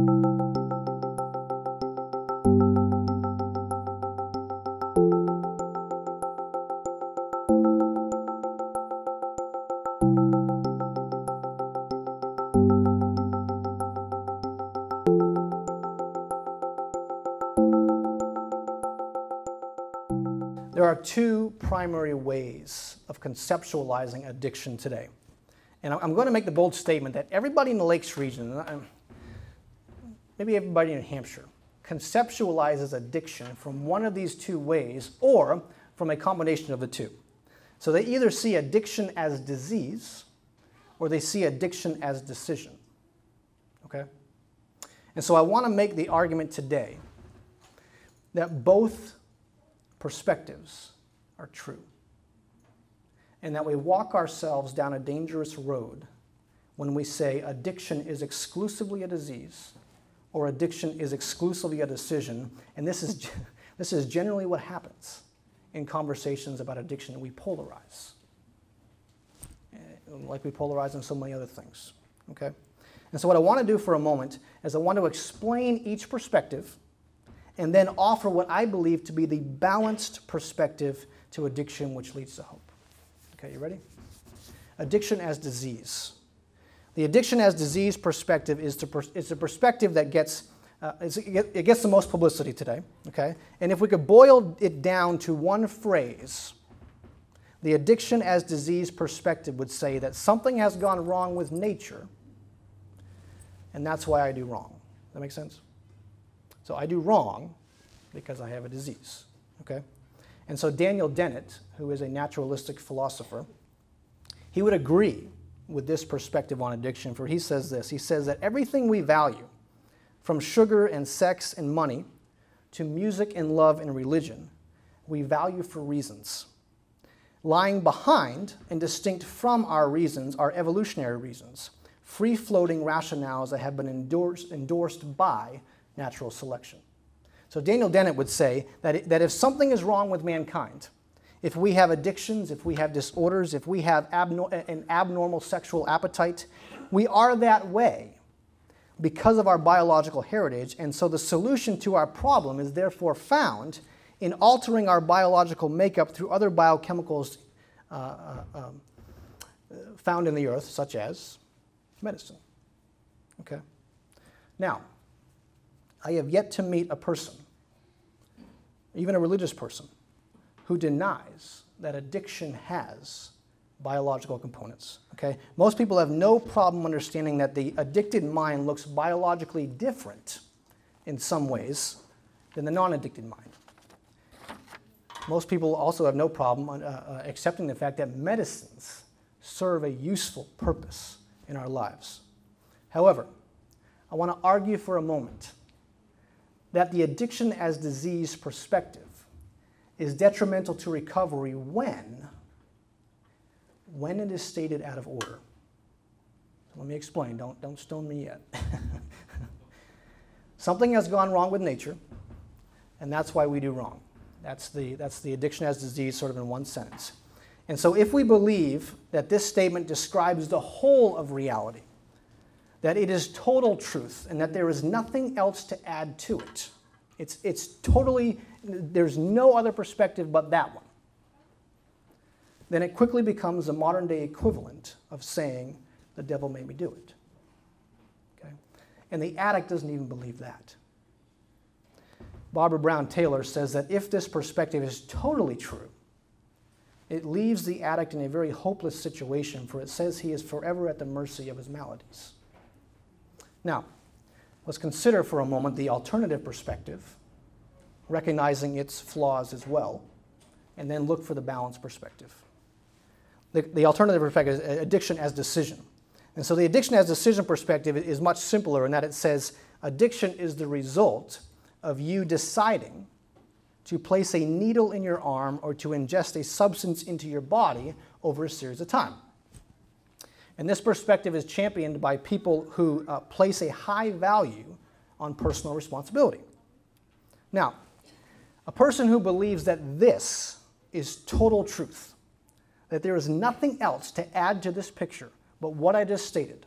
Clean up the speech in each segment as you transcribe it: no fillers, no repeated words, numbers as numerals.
There are two primary ways of conceptualizing addiction today. And I'm going to make the bold statement that everybody in the Lakes region, maybe everybody in Hampshire, conceptualizes addiction from one of these two ways or from a combination of the two. So they either see addiction as disease or they see addiction as decision. Okay? And so I want to make the argument today that both perspectives are true, and that we walk ourselves down a dangerous road when we say addiction is exclusively a disease or addiction is exclusively a decision. And this is generally what happens in conversations about addiction. We polarize, like we polarize in so many other things. Okay? And so what I want to do for a moment is I want to explain each perspective and then offer what I believe to be the balanced perspective to addiction, which leads to hope. Okay, you ready? Addiction as disease. The addiction as disease perspective is a perspective that gets the most publicity today. Okay, and if we could boil it down to one phrase, the addiction as disease perspective would say that something has gone wrong with nature, and that's why I do wrong. Does that make sense? So I do wrong because I have a disease, okay? And so Daniel Dennett, who is a naturalistic philosopher, he would agree with this perspective on addiction, for he says this. He says that everything we value, from sugar and sex and money to music and love and religion, we value for reasons. Lying behind and distinct from our reasons are evolutionary reasons, free-floating rationales that have been endorsed by natural selection. So Daniel Dennett would say that if something is wrong with mankind, if we have addictions, if we have disorders, if we have an abnormal sexual appetite, we are that way because of our biological heritage, and so the solution to our problem is therefore found in altering our biological makeup through other biochemicals found in the earth, such as medicine. Okay? Now, I have yet to meet a person, even a religious person, who denies that addiction has biological components. Okay? Most people have no problem understanding that the addicted mind looks biologically different in some ways than the non-addicted mind. Most people also have no problem accepting the fact that medicines serve a useful purpose in our lives. However, I want to argue for a moment that the addiction as disease perspective is detrimental to recovery when it is stated out of order. So let me explain. Don't stone me yet. Something has gone wrong with nature, and that's why we do wrong. That's the addiction as disease sort of in one sentence. And so if we believe that this statement describes the whole of reality, that it is total truth and that there is nothing else to add to it. It's totally, there's no other perspective but that one. Then it quickly becomes a modern day equivalent of saying, the devil made me do it. Okay? And the addict doesn't even believe that. Barbara Brown Taylor says that if this perspective is totally true, it leaves the addict in a very hopeless situation, for it says he is forever at the mercy of his maladies. Now, let's consider for a moment the alternative perspective, recognizing its flaws as well, and then look for the balanced perspective. The alternative perspective is addiction as decision. And so the addiction as decision perspective is much simpler in that it says addiction is the result of you deciding to place a needle in your arm or to ingest a substance into your body over a series of time. And this perspective is championed by people who place a high value on personal responsibility. Now, a person who believes that this is total truth, that there is nothing else to add to this picture but what I just stated,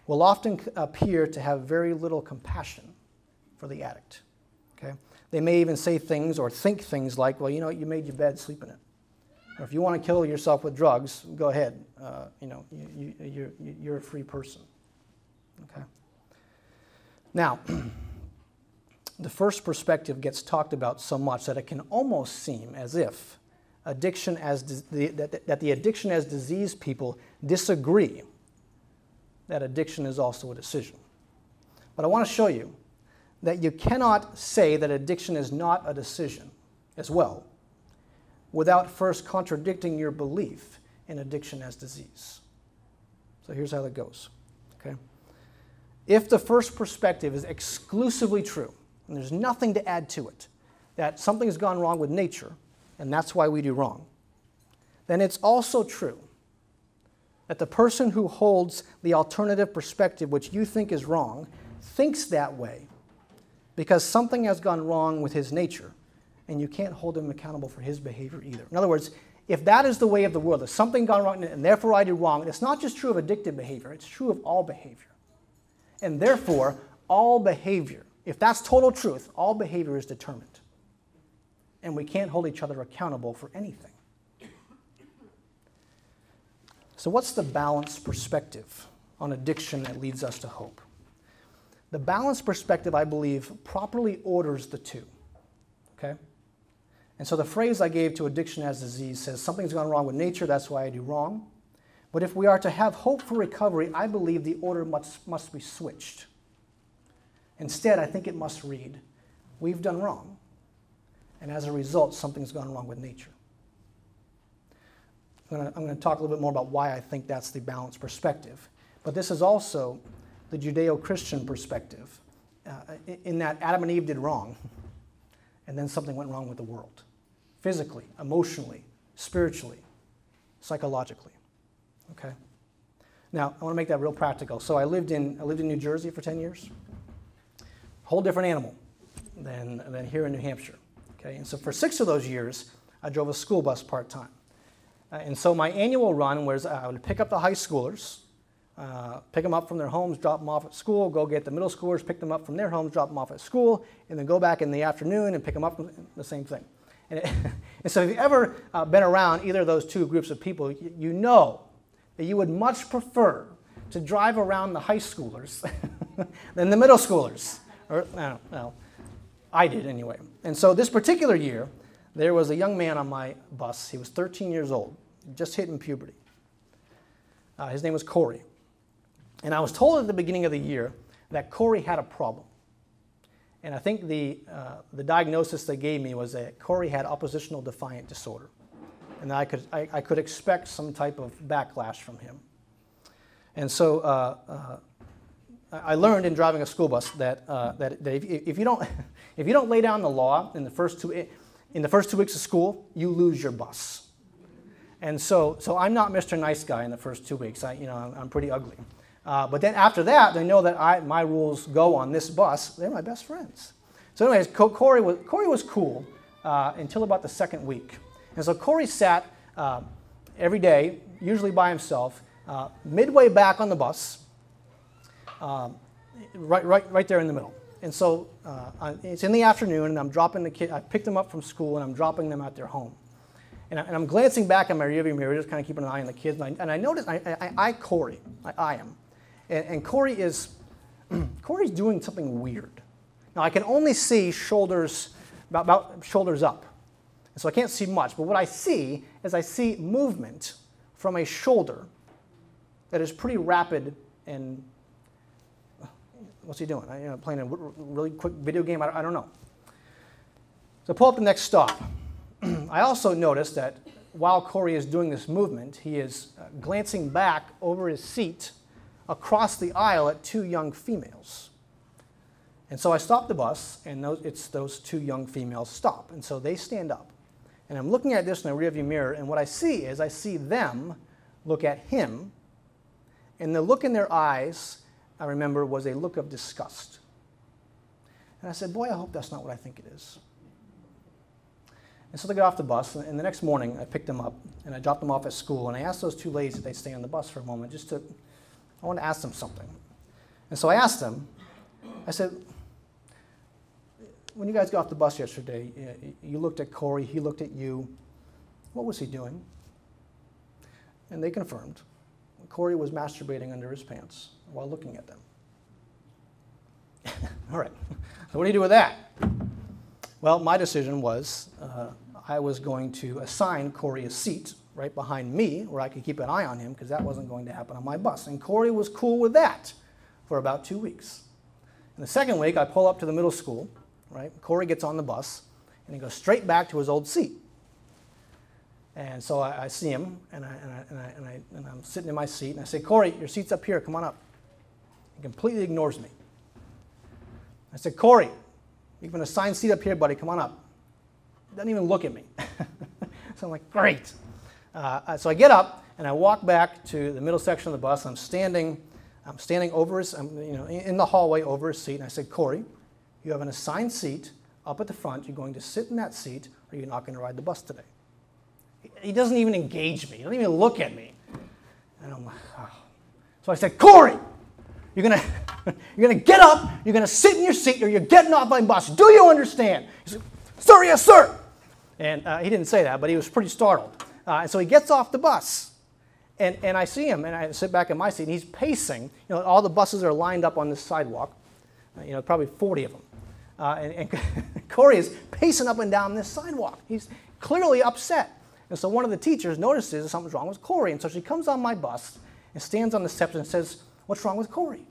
will often appear to have very little compassion for the addict. Okay? They may even say things or think things like, well, you know, you made your bed, sleep in it. Or if you want to kill yourself with drugs, go ahead. You know, you're a free person. Okay? Now, the first perspective gets talked about so much that it can almost seem as if that the addiction as disease people disagree that addiction is also a decision. But I want to show you that you cannot say that addiction is not a decision as well without first contradicting your belief in addiction as disease. So here's how that goes. Okay? If the first perspective is exclusively true, and there's nothing to add to it, that something has gone wrong with nature, and that's why we do wrong, then it's also true that the person who holds the alternative perspective, which you think is wrong, thinks that way because something has gone wrong with his nature, and you can't hold him accountable for his behavior either. In other words, if that is the way of the world, there's something gone wrong, and therefore I do wrong, it's not just true of addictive behavior, it's true of all behavior. And therefore, all behavior, if that's total truth, all behavior is determined. And we can't hold each other accountable for anything. So what's the balanced perspective on addiction that leads us to hope? The balanced perspective, I believe, properly orders the two. Okay? And so the phrase I gave to addiction as disease says, something's gone wrong with nature, that's why I do wrong. But if we are to have hope for recovery, I believe the order must be switched. Instead, I think it must read, we've done wrong, and as a result, something's gone wrong with nature. I'm going to talk a little bit more about why I think that's the balanced perspective. But this is also the Judeo-Christian perspective, in that Adam and Eve did wrong, and then something went wrong with the world, physically, emotionally, spiritually, psychologically. Okay? Now, I want to make that real practical. So I lived in New Jersey for 10 years. Whole different animal than here in New Hampshire. Okay? And so for 6 of those years, I drove a school bus part-time. And so my annual run was I would pick up the high schoolers, pick them up from their homes, drop them off at school, go get the middle schoolers, pick them up from their homes, drop them off at school, and then go back in the afternoon and pick them up, the same thing. And so if you've ever been around either of those two groups of people, you know that you would much prefer to drive around the high schoolers than the middle schoolers. Or, no, I did anyway. And so this particular year, there was a young man on my bus. He was 13 years old, just hitting puberty. His name was Corey. And I was told at the beginning of the year that Corey had a problem. And I think the diagnosis they gave me was that Corey had oppositional defiant disorder. And I could expect some type of backlash from him. And so I learned in driving a school bus that if you don't lay down the law in the first 2 weeks of school, you lose your bus. And so I'm not Mr. Nice Guy in the first 2 weeks. I'm pretty ugly. But then after that, they know that my rules go on this bus. They're my best friends. So anyways, Corey was cool until about the second week. And so Corey sat every day, usually by himself, midway back on the bus, right there in the middle. And so it's in the afternoon, and I'm dropping the kid. I picked them up from school, and I'm dropping them at their home. And I'm glancing back at my rearview mirror, just kind of keeping an eye on the kids. And I noticed, I eye Corey. I eye him. And Corey's doing something weird. Now, I can only see shoulders, about shoulders up. And so I can't see much. But what I see is I see movement from a shoulder that is pretty rapid and... What's he doing? Playing a really quick video game? I don't know. So pull up the next stop. I also noticed that while Corey is doing this movement, he is glancing back over his seat across the aisle at 2 young females. And so I stop the bus, and those 2 young females stop. And so they stand up. And I'm looking at this in the rearview mirror, and what I see is I see them look at him, and the look in their eyes, I remember, was a look of disgust. And I said, boy, I hope that's not what I think it is. And so they got off the bus, and the next morning I picked them up, and I dropped them off at school, and I asked those 2 ladies if they'd stay on the bus for a moment, I wanted to ask them something. And so I asked him, I said, when you guys got off the bus yesterday, you looked at Corey, he looked at you. What was he doing? And they confirmed. Corey was masturbating under his pants while looking at them. All right, so what do you do with that? Well, my decision was I was going to assign Corey a seat right behind me where I could keep an eye on him because that wasn't going to happen on my bus. And Corey was cool with that for about 2 weeks. In the second week, I pull up to the middle school, right? Corey gets on the bus and he goes straight back to his old seat. And so I see him and I'm sitting in my seat and I say, Corey, your seat's up here, come on up. He completely ignores me. I said, Corey, you've been assigned a seat up here, buddy, come on up. Doesn't even look at me. So I'm like, great. So I get up and I walk back to the middle section of the bus. I'm standing over his, in the hallway over his seat. And I said, Corey, you have an assigned seat up at the front. You're going to sit in that seat or you're not going to ride the bus today. He doesn't even engage me. He doesn't even look at me. And I'm like, oh. So I said, Corey, you're gonna get up, you're gonna sit in your seat, or you're getting off my bus. Do you understand? He said, sir, yes, sir. And he didn't say that, but he was pretty startled. And so he gets off the bus, and I see him, and I sit back in my seat, and he's pacing. All the buses are lined up on this sidewalk, probably 40 of them. And Corey is pacing up and down this sidewalk. He's clearly upset. And so one of the teachers notices something's wrong with Corey, and so she comes on my bus and stands on the steps and says, what's wrong with Corey?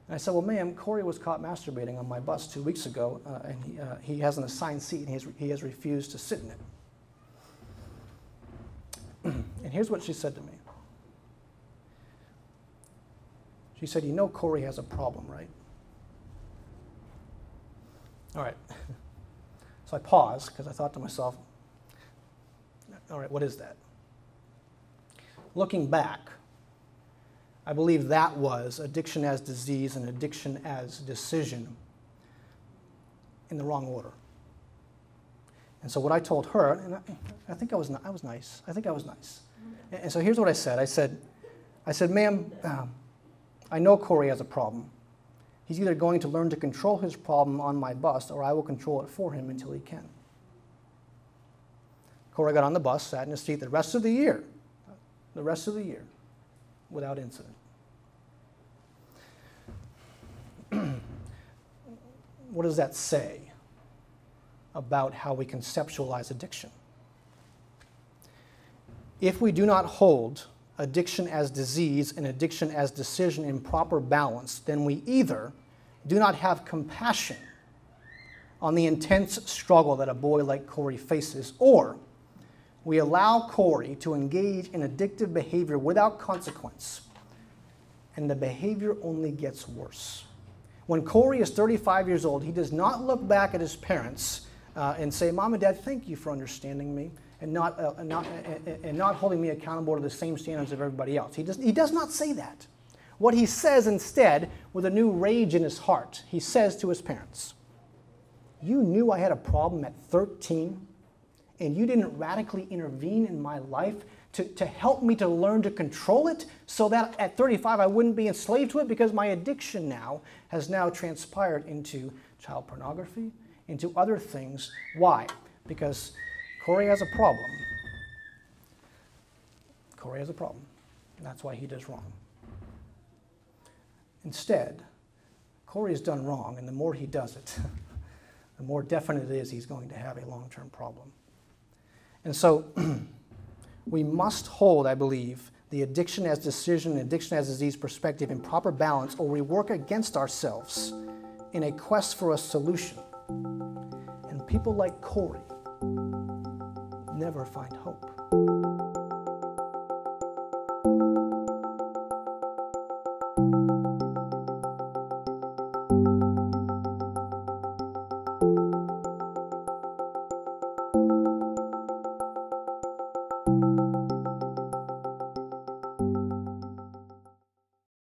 And I said, well, ma'am, Corey was caught masturbating on my bus 2 weeks ago, and he has an assigned seat, and he has refused to sit in it. And here's what she said to me. She said, you know Corey has a problem, right? All right. So I paused, because I thought to myself, all right, what is that? Looking back, I believe that was addiction as disease and addiction as decision in the wrong order. And so what I told her, and I think I was nice. I think I was nice. And so here's what I said. I said, ma'am, I know Corey has a problem. He's either going to learn to control his problem on my bus, or I will control it for him until he can. Corey got on the bus, sat in his seat the rest of the year, without incident. What does that say about how we conceptualize addiction? If we do not hold addiction as disease and addiction as decision in proper balance, then we either do not have compassion on the intense struggle that a boy like Corey faces, or we allow Corey to engage in addictive behavior without consequence, and the behavior only gets worse. When Corey is 35 years old, he does not look back at his parents and say, Mom and Dad, thank you for understanding me and not holding me accountable to the same standards of everybody else. He does not say that. What he says instead, with a new rage in his heart, he says to his parents, you knew I had a problem at 13, and you didn't radically intervene in my life to help me to learn to control it so that at 35 I wouldn't be enslaved to it, because my addiction has now transpired into child pornography, into other things. Why? Because Corey has a problem. Corey has a problem. And that's why he does wrong. Instead, Corey has done wrong, and the more he does it, the more definite it is he's going to have a long-term problem. And so we must hold, I believe, the addiction as decision and addiction as disease perspective in proper balance, or we work against ourselves in a quest for a solution. And people like Corey never find hope.